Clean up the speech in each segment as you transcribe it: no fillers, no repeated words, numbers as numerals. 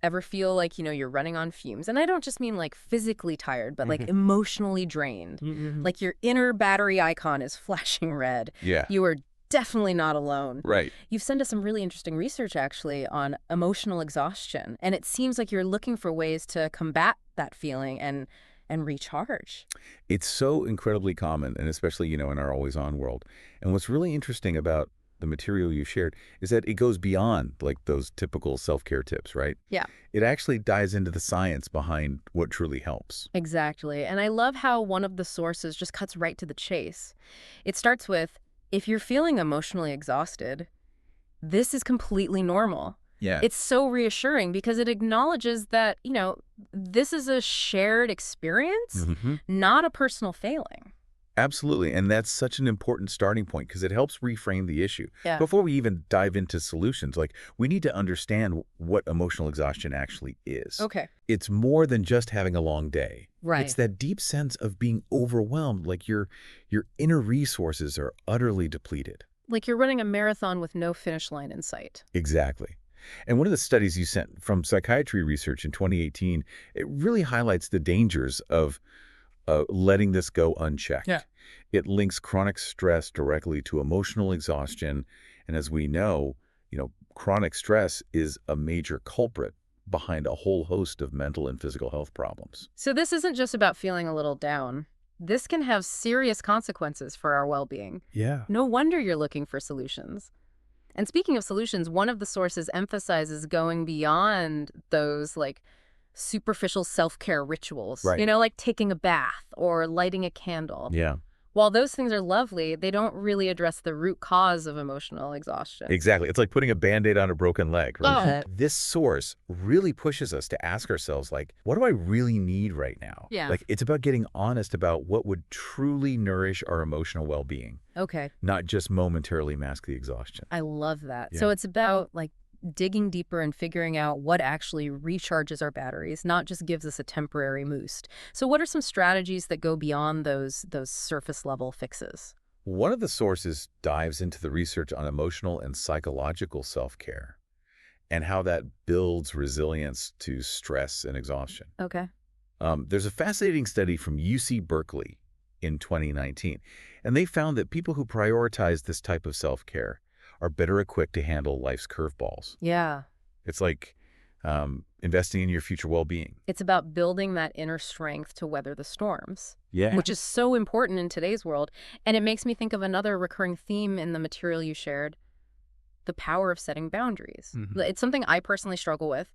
Ever feel like, you're running on fumes? And I don't just mean like physically tired, but like Mhm. emotionally drained. Mhm. Like your inner battery icon is flashing red. Yeah, You are definitely not alone. right. You've sent us some really interesting research actually on emotional exhaustion. And it seems like you're looking for ways to combat that feeling and recharge. It's so incredibly common, and especially, in our always-on world. And what's really interesting about the material you shared is that it goes beyond like those typical self-care tips, right? Yeah. It actually dives into the science behind what truly helps. Exactly. And I love how one of the sources just cuts right to the chase. It starts with, if you're feeling emotionally exhausted, this is completely normal. Yeah. It's so reassuring because it acknowledges that, this is a shared experience, hmm not a personal failing. Absolutely. And that's such an important starting point because it helps reframe the issue. Yeah. Before we even dive into solutions, like we need to understand what emotional exhaustion actually is. Okay. It's more than just having a long day. It's Right. that deep sense of being overwhelmed, like your inner resources are utterly depleted. Like you're running a marathon with no finish line in sight. Exactly. And one of the studies you sent from psychiatry research in 2018, it really highlights the dangers of letting this go unchecked. Yeah. It links chronic stress directly to emotional exhaustion. And as we know, chronic stress is a major culprit behind a whole host of mental and physical health problems. So this isn't just about feeling a little down. This can have serious consequences for our well-being. Yeah. No wonder you're looking for solutions. And speaking of solutions, one of the sources emphasizes going beyond those like superficial self-care rituals, Right. like taking a bath or lighting a candle. Yeah. While those things are lovely, they don't really address the root cause of emotional exhaustion. Exactly. It's like putting a Band-Aid on a broken leg, right? Oh, This source really pushes us to ask ourselves, like, what do I really need right now? yeah. Like, it's about getting honest about what would truly nourish our emotional well-being, Okay. not just momentarily mask the exhaustion. I love that. Yeah. So it's about like digging deeper and figuring out what actually recharges our batteries, not just gives us a temporary boost. So what are some strategies that go beyond those surface level fixes? One of the sources dives into the research on emotional and psychological self-care and how that builds resilience to stress and exhaustion. Okay. There's a fascinating study from UC Berkeley in 2019, and they found that people who prioritize this type of self-care are better equipped to handle life's curveballs. Yeah. It's like investing in your future well-being. It's about building that inner strength to weather the storms, Yeah. which is so important in today's world. And it makes me think of another recurring theme in the material you shared, the power of setting boundaries. Mhm. It's something I personally struggle with,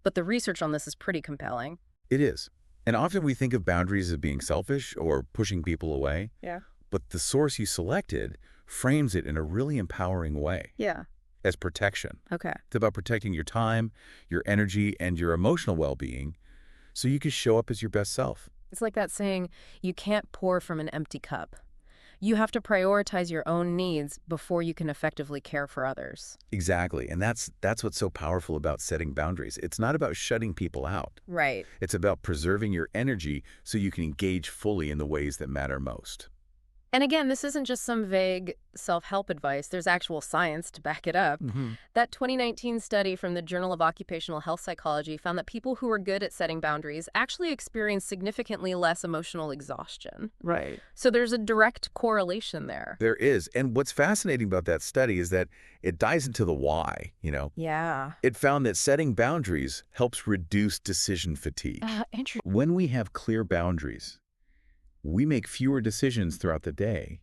but the research on this is pretty compelling. It is. And often we think of boundaries as being selfish or pushing people away, Yeah. but the source you selected frames it in a really empowering way Yeah. as protection. Okay. It's about protecting your time, your energy, and your emotional well-being so you can show up as your best self. It's like that saying, you can't pour from an empty cup. You have to prioritize your own needs before you can effectively care for others. Exactly. And that's what's so powerful about setting boundaries. It's not about shutting people out. Right. It's about preserving your energy so you can engage fully in the ways that matter most. And again, this isn't just some vague self-help advice. There's actual science to back it up. That 2019 study from the Journal of Occupational Health Psychology found that people who were good at setting boundaries actually experience significantly less emotional exhaustion. Right. So there's a direct correlation there. There is. And what's fascinating about that study is that it dives into the why, Yeah. It found that setting boundaries helps reduce decision fatigue. Interesting. When we have clear boundaries, we make fewer decisions throughout the day,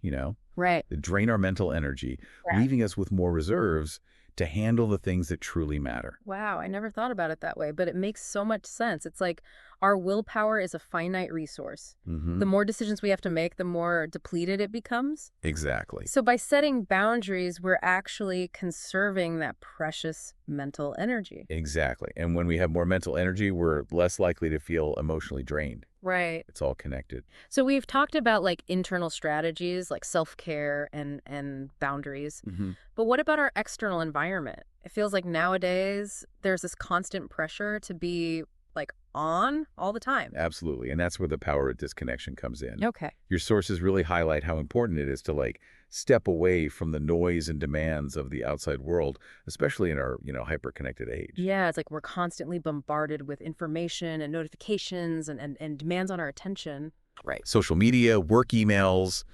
Right. that drain our mental energy, Right. leaving us with more reserves to handle the things that truly matter. Wow, I never thought about it that way, but it makes so much sense. It's like our willpower is a finite resource. Mm-hmm. The more decisions we have to make, the more depleted it becomes. Exactly. So by setting boundaries, we're actually conserving that precious mental energy. Exactly. And when we have more mental energy, we're less likely to feel emotionally drained. Right. It's all connected. So we've talked about like internal strategies like self-care and boundaries. Mm-hmm. But what about our external environment? It feels like nowadays there's this constant pressure to be like on all the time. Absolutely. And that's where the power of disconnection comes in. Okay. Your sources really highlight how important it is to step away from the noise and demands of the outside world, especially in our, hyper-connected age. Yeah, it's like we're constantly bombarded with information and notifications and demands on our attention. Right. Social media, work emails,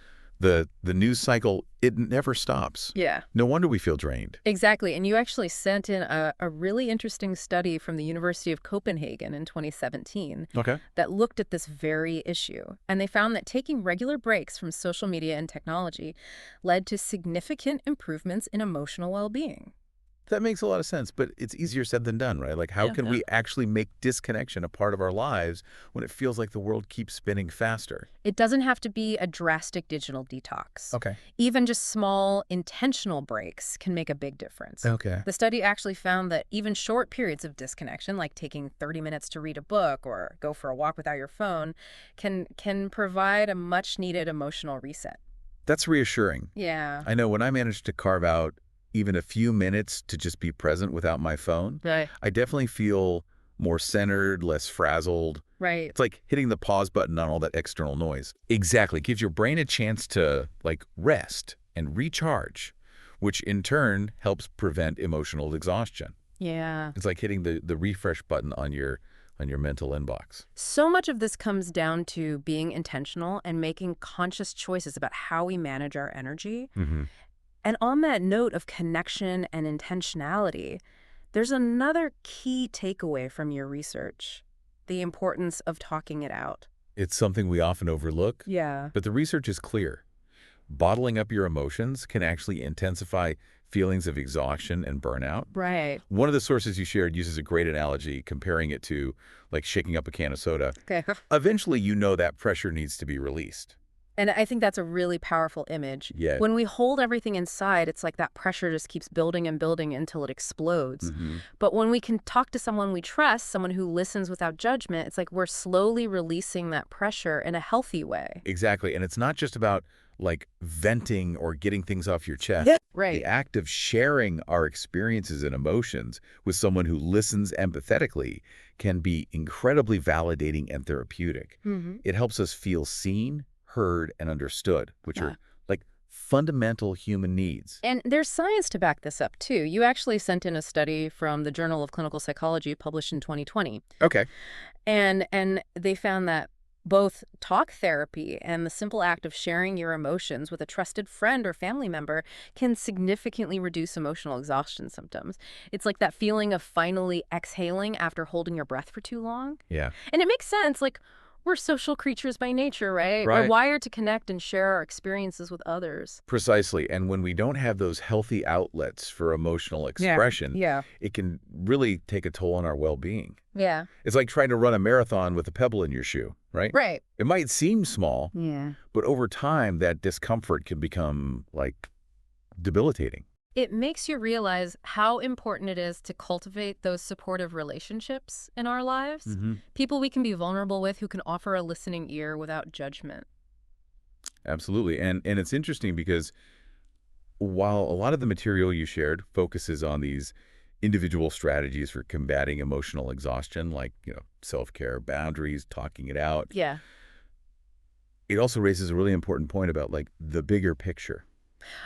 the news cycle, it never stops. Yeah. No wonder we feel drained. Exactly. And you actually sent in a really interesting study from the University of Copenhagen in 2017 Okay. that looked at this very issue. And they found that taking regular breaks from social media and technology led to significant improvements in emotional well-being. That makes a lot of sense, but it's easier said than done, right? How can we actually make disconnection a part of our lives when it feels like the world keeps spinning faster? It doesn't have to be a drastic digital detox. Okay. Even just small, intentional breaks can make a big difference. Okay. The study actually found that even short periods of disconnection, like taking 30 minutes to read a book or go for a walk without your phone, can provide a much-needed emotional reset. That's reassuring. Yeah. I know when I managed to carve out even a few minutes to just be present without my phone, Right. I definitely feel more centered, less frazzled. Right. It's like hitting the pause button on all that external noise. Exactly. It gives your brain a chance to rest and recharge, which in turn helps prevent emotional exhaustion. Yeah. It's like hitting the refresh button on your mental inbox. So much of this comes down to being intentional and making conscious choices about how we manage our energy. Mm-hmm. And on that note of connection and intentionality, there's another key takeaway from your research: the importance of talking it out. It's something we often overlook, Yeah. but the research is clear. Bottling up your emotions can actually intensify feelings of exhaustion and burnout. Right. One of the sources you shared uses a great analogy, comparing it to shaking up a can of soda. Okay. Eventually, that pressure needs to be released. And I think that's a really powerful image. Yeah. When we hold everything inside, it's like that pressure just keeps building and building until it explodes. Mm-hmm. But when we can talk to someone we trust, someone who listens without judgment, it's like we're slowly releasing that pressure in a healthy way. Exactly. And it's not just about venting or getting things off your chest. Yeah. Right. The act of sharing our experiences and emotions with someone who listens empathetically can be incredibly validating and therapeutic. Mm-hmm. It helps us feel seen, heard, and understood, which Yeah. are fundamental human needs. And there's science to back this up, too. You actually sent in a study from the Journal of Clinical Psychology published in 2020. Okay. And they found that both talk therapy and the simple act of sharing your emotions with a trusted friend or family member can significantly reduce emotional exhaustion symptoms. It's like that feeling of finally exhaling after holding your breath for too long. Yeah. And it makes sense. We're social creatures by nature, right? Right. We're wired to connect and share our experiences with others. Precisely. And when we don't have those healthy outlets for emotional expression, Yeah. it can really take a toll on our well-being. Yeah. It's like trying to run a marathon with a pebble in your shoe, right? Right. It might seem small, Yeah. but over time, that discomfort can become, debilitating. It makes you realize how important it is to cultivate those supportive relationships in our lives. Mm-hmm. People we can be vulnerable with who can offer a listening ear without judgment. Absolutely. And it's interesting because while a lot of the material you shared focuses on these individual strategies for combating emotional exhaustion, self-care, boundaries, talking it out, Yeah. it also raises a really important point about, the bigger picture.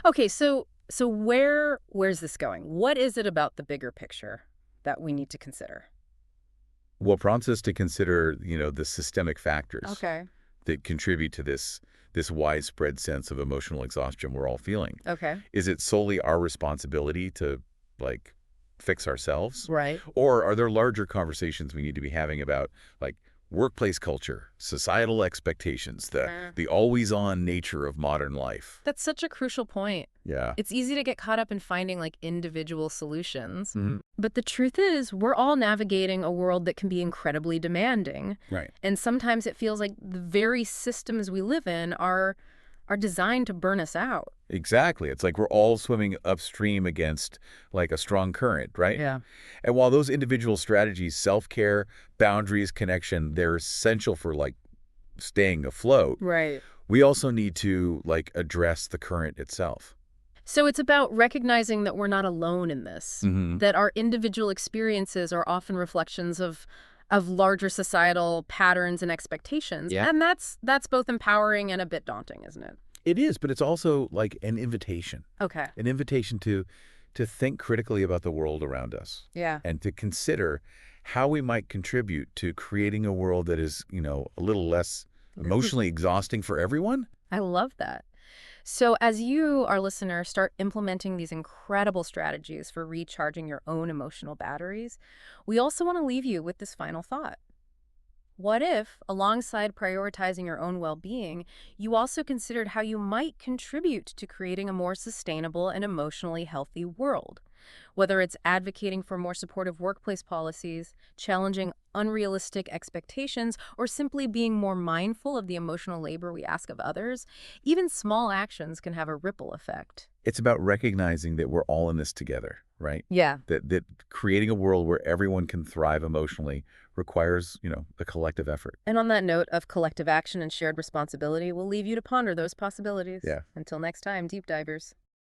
Okay, so where's this going? What is it about the bigger picture that we need to consider? What prompts us to consider, the systemic factors Okay. that contribute to this widespread sense of emotional exhaustion we're all feeling. Okay. Is it solely our responsibility to, fix ourselves? Right. Or are there larger conversations we need to be having about, workplace culture, societal expectations, the always-on nature of modern life? That's such a crucial point. Yeah. It's easy to get caught up in finding individual solutions. Mm-hmm. But the truth is, we're all navigating a world that can be incredibly demanding. Right. And sometimes it feels like the very systems we live in are designed to burn us out. Exactly. It's like we're all swimming upstream against a strong current, right? Yeah. And while those individual strategies, self-care, boundaries, connection, they're essential for staying afloat, Right. we also need to address the current itself. So it's about recognizing that we're not alone in this, Mm-hmm. that our individual experiences are often reflections of of larger societal patterns and expectations. Yeah. And that's both empowering and a bit daunting, isn't it? It is, but it's also like Okay. an invitation to think critically about the world around us Yeah. and to consider how we might contribute to creating a world that is, a little less emotionally exhausting for everyone. I love that. So as you, our listener, start implementing these incredible strategies for recharging your own emotional batteries, we also want to leave you with this final thought. What if, alongside prioritizing your own well-being, you also considered how you might contribute to creating a more sustainable and emotionally healthy world? Whether it's advocating for more supportive workplace policies, challenging unrealistic expectations, or simply being more mindful of the emotional labor we ask of others, even small actions can have a ripple effect. It's about recognizing that we're all in this together, right? Yeah. That creating a world where everyone can thrive emotionally requires, a collective effort. And on that note of collective action and shared responsibility, we'll leave you to ponder those possibilities. Yeah. Until next time, deep divers.